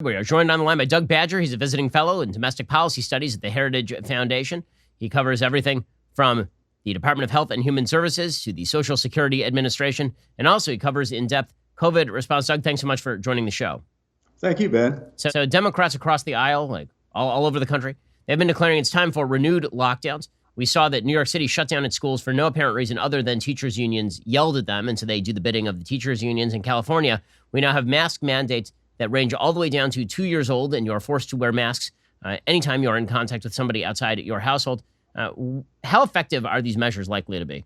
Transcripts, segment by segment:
We are joined on the line by Doug Badger. He's a visiting fellow in domestic policy studies at the Heritage Foundation. He covers everything from the Department of Health and Human Services to the Social Security Administration, and also he covers in-depth COVID response. Doug, thanks so much for joining the show. Thank you, Ben. So Democrats across the aisle, like all over the country, they've been declaring it's time for renewed lockdowns. We saw that New York City shut down its schools for no apparent reason other than teachers' unions yelled at them, and so they do the bidding of the teachers' unions. In California, we now have mask mandates that range all the way down to 2 years old, and you're forced to wear masks anytime you're in contact with somebody outside your household. How effective are these measures likely to be?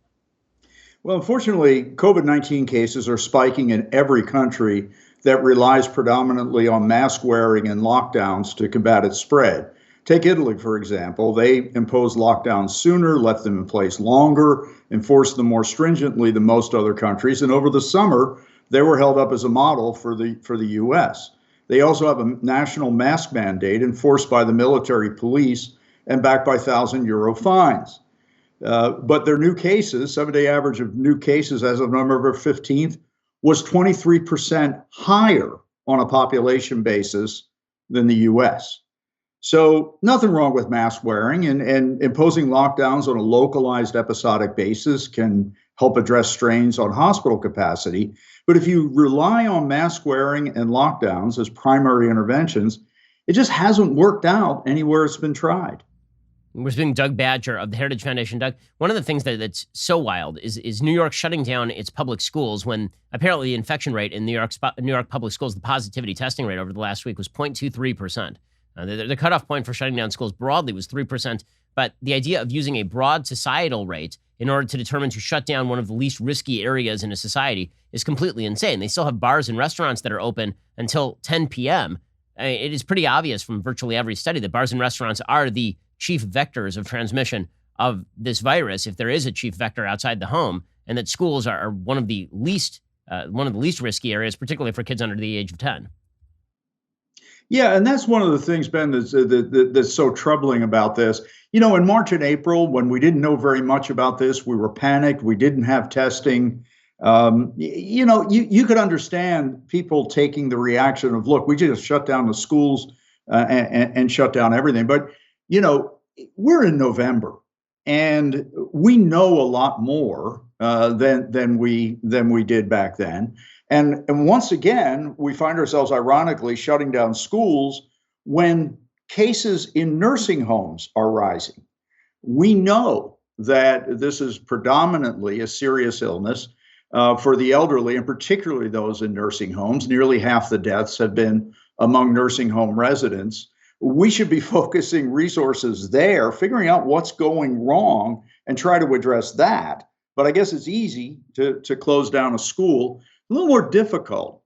Well, unfortunately, COVID-19 cases are spiking in every country that relies predominantly on mask wearing and lockdowns to combat its spread. Take Italy, for example. They imposed lockdowns sooner, left them in place longer, enforced them more stringently than most other countries. And over the summer, they were held up as a model for the U.S. They also have a national mask mandate enforced by the military police and backed by €1,000 fines. But their new cases, 7-day average of new cases as of November 15th, was 23% higher on a population basis than the U.S. So nothing wrong with mask wearing, and imposing lockdowns on a localized episodic basis can help address strains on hospital capacity. But if you rely on mask wearing and lockdowns as primary interventions, it just hasn't worked out anywhere it's been tried. We're speaking Doug Badger of the Heritage Foundation. Doug, one of the things that's so wild is New York shutting down its public schools when apparently the infection rate in New York public schools, the positivity testing rate over the last week was 0.23%. The cutoff point for shutting down schools broadly was 3%, but the idea of using a broad societal rate in order to determine to shut down one of the least risky areas in a society is completely insane. They still have bars and restaurants that are open until 10 p.m. It is pretty obvious from virtually every study that bars and restaurants are the chief vectors of transmission of this virus, if there is a chief vector outside the home, and that schools are one of the least risky areas, particularly for kids under the age of 10. Yeah, and that's one of the things, Ben, that's so troubling about this. You know, in March and April, when we didn't know very much about this, we were panicked. We didn't have testing. You could understand people taking the reaction of, look, we just shut down the schools and shut down everything. But, you know, we're in November, and we know a lot more than we did back then. And once again, we find ourselves ironically shutting down schools when cases in nursing homes are rising. We know that this is predominantly a serious illness for the elderly, and particularly those in nursing homes. Nearly half the deaths have been among nursing home residents. We should be focusing resources there, figuring out what's going wrong and try to address that. But I guess it's easy to close down a school. A little more difficult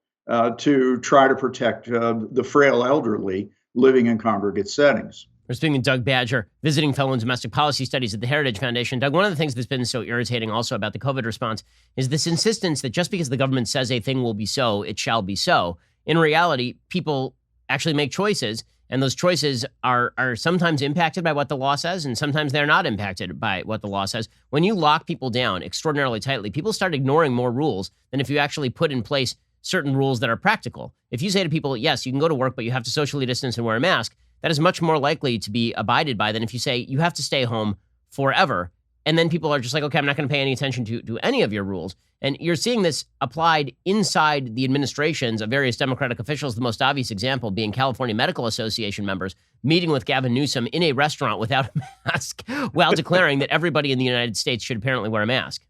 to try to protect the frail elderly living in congregate settings. We're speaking to Doug Badger, visiting fellow in domestic policy studies at the Heritage Foundation. Doug, one of the things that's been so irritating also about the COVID response is this insistence that just because the government says a thing will be so, it shall be so. In reality, people actually make choices, and those choices are sometimes impacted by what the law says, and sometimes they're not impacted by what the law says. When you lock people down extraordinarily tightly, people start ignoring more rules than if you actually put in place certain rules that are practical. If you say to people, yes, you can go to work, but you have to socially distance and wear a mask, that is much more likely to be abided by than if you say you have to stay home forever. And then people are just like, okay, I'm not going to pay any attention to any of your rules. And you're seeing this applied inside the administrations of various Democratic officials, the most obvious example being California Medical Association members meeting with Gavin Newsom in a restaurant without a mask while declaring that everybody in the United States should apparently wear a mask.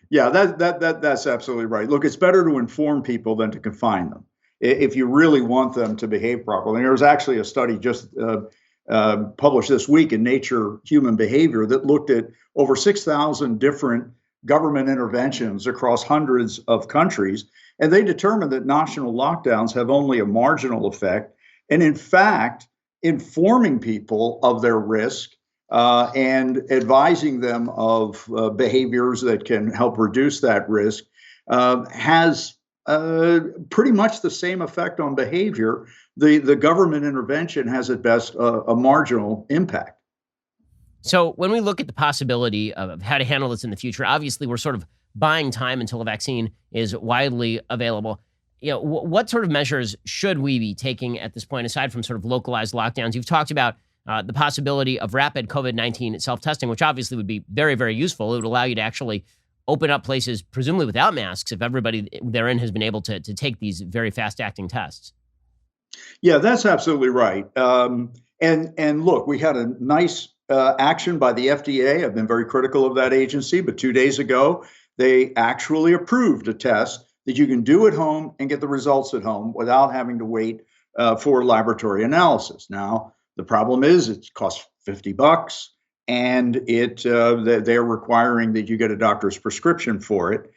Yeah, that's absolutely right. Look, it's better to inform people than to confine them if you really want them to behave properly. And there was actually a study just published this week in Nature Human Behavior that looked at over 6,000 different government interventions across hundreds of countries. And they determined that national lockdowns have only a marginal effect. And in fact, informing people of their risk and advising them of behaviors that can help reduce that risk has pretty much the same effect on behavior. The government intervention has at best a marginal impact. So when we look at the possibility of how to handle this in the future, obviously we're sort of buying time until a vaccine is widely available. what sort of measures should we be taking at this point, aside from sort of localized lockdowns? You've talked about the possibility of rapid COVID-19 self-testing, which obviously would be very, very useful. It would allow you to actually open up places, presumably without masks, if everybody therein has been able to take these very fast-acting tests. Yeah, that's absolutely right. And look, we had a nice action by the FDA. I've been very critical of that agency, but 2 days ago, they actually approved a test that you can do at home and get the results at home without having to wait for laboratory analysis. Now, the problem is it costs $50, and they're requiring that you get a doctor's prescription for it,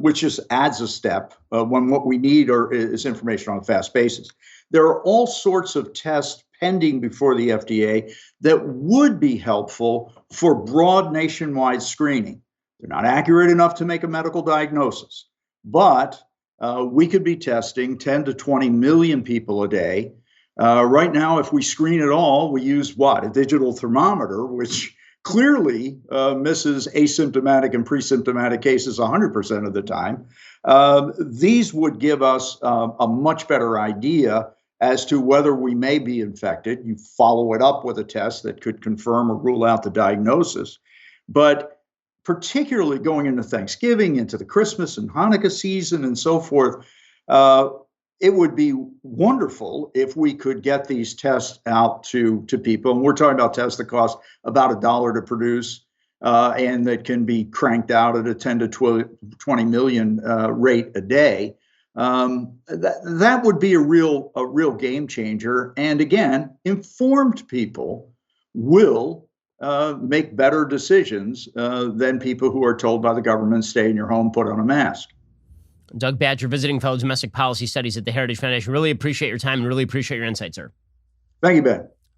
which just adds a step when what we need is information on a fast basis. There are all sorts of tests pending before the FDA that would be helpful for broad nationwide screening. They're not accurate enough to make a medical diagnosis, but we could be testing 10 to 20 million people a day. Right now, if we screen at all, we use what? A digital thermometer, which clearly misses asymptomatic and pre-symptomatic cases 100% of the time. These would give us a much better idea as to whether we may be infected. You follow it up with a test that could confirm or rule out the diagnosis. But particularly going into Thanksgiving, into the Christmas and Hanukkah season and so forth, it would be wonderful if we could get these tests out to people. And we're talking about tests that cost about $1 to produce and that can be cranked out at a 10 to 20 million rate a day. That would be a real game changer. And again, informed people will make better decisions than people who are told by the government, stay in your home, put on a mask. Doug Badger, visiting fellow domestic policy studies at the Heritage Foundation. Really appreciate your time and really appreciate your insight, sir. Thank you, Ben.